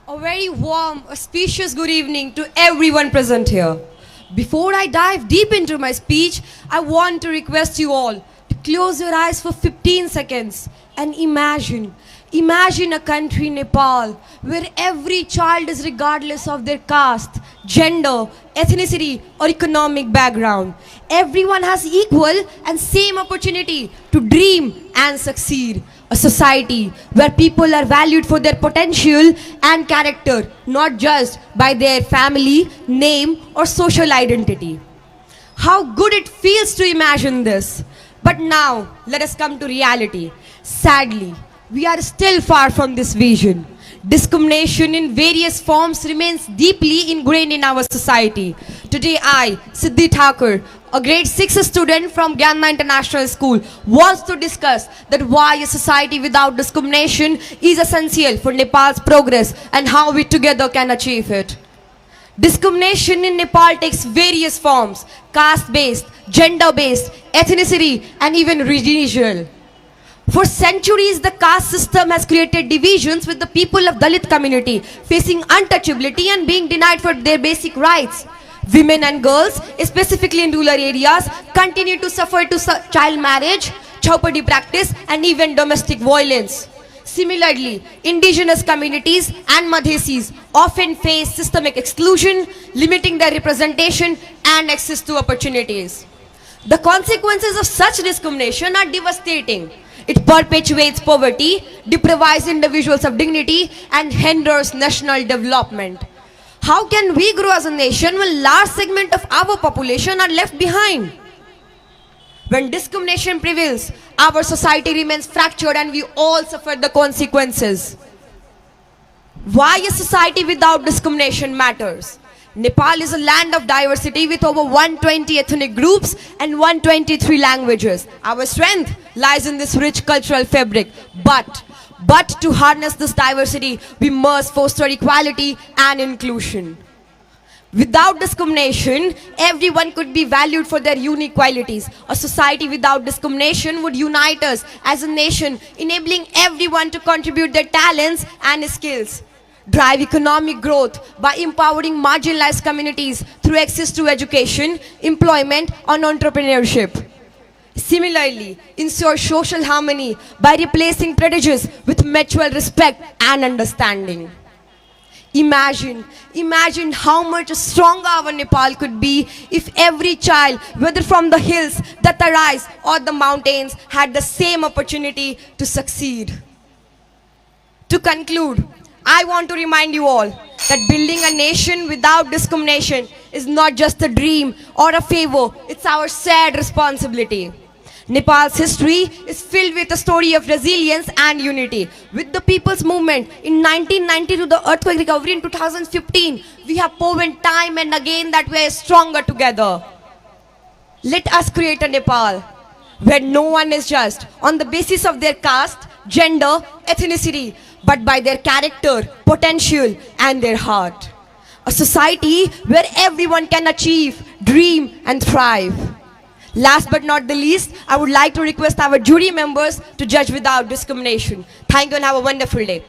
A very warm, auspicious good evening to everyone present here. Before I dive deep into my speech, I want to request you all to close your eyes for 15 seconds and imagine a country, Nepal, where every child is regardless of their caste, gender, ethnicity, or economic background. Everyone has equal and same opportunity to dream and succeed. A society where people are valued for their potential and character, not just by their family, name, or social identity. How good it feels to imagine this. But now, let us come to reality. Sadly, we are still far from this vision. Discrimination in various forms remains deeply ingrained in our society. Today I, Siddhi Thakur, a grade 6 student from Gyanma International School, wants to discuss that why a society without discrimination is essential for Nepal's progress and how we together can achieve it. Discrimination in Nepal takes various forms: caste-based, gender-based, ethnicity, and even regional. For centuries, the caste system has created divisions with the people of Dalit community facing untouchability and being denied for their basic rights. Women and girls, specifically in rural areas, continue to suffer to child marriage, chhaupadi practice, and even domestic violence. Similarly, indigenous communities and Madhesis often face systemic exclusion, limiting their representation and access to opportunities. The consequences of such discrimination are devastating. It perpetuates poverty, deprives individuals of dignity, and hinders national development. How can we grow as a nation when large segment of our population are left behind? When discrimination prevails, our society remains fractured and we all suffer the consequences. Why a society without discrimination matters? Nepal is a land of diversity with over 120 ethnic groups and 123 languages. Our strength lies in this rich cultural fabric. But to harness this diversity, we must foster equality and inclusion. Without discrimination, everyone could be valued for their unique qualities. A society without discrimination would unite us as a nation, enabling everyone to contribute their talents and skills. Drive economic growth by empowering marginalized communities through access to education, employment, and entrepreneurship. Similarly, ensure social harmony by replacing prejudice with mutual respect and understanding. Imagine how much stronger our Nepal could be if every child, whether from the hills, the Tarais, or the mountains, had the same opportunity to succeed. To conclude, I want to remind you all that building a nation without discrimination is not just a dream or a favor, it's our shared responsibility. Nepal's history is filled with a story of resilience and unity. With the People's Movement in 1990 to the earthquake recovery in 2015, we have proven time and again that we are stronger together. Let us create a Nepal where no one is judged on the basis of their caste, gender, ethnicity, but by their character, potential, and their heart. A society where everyone can achieve, dream, and thrive. Last but not the least, I would like to request our jury members to judge without discrimination. Thank you and have a wonderful day.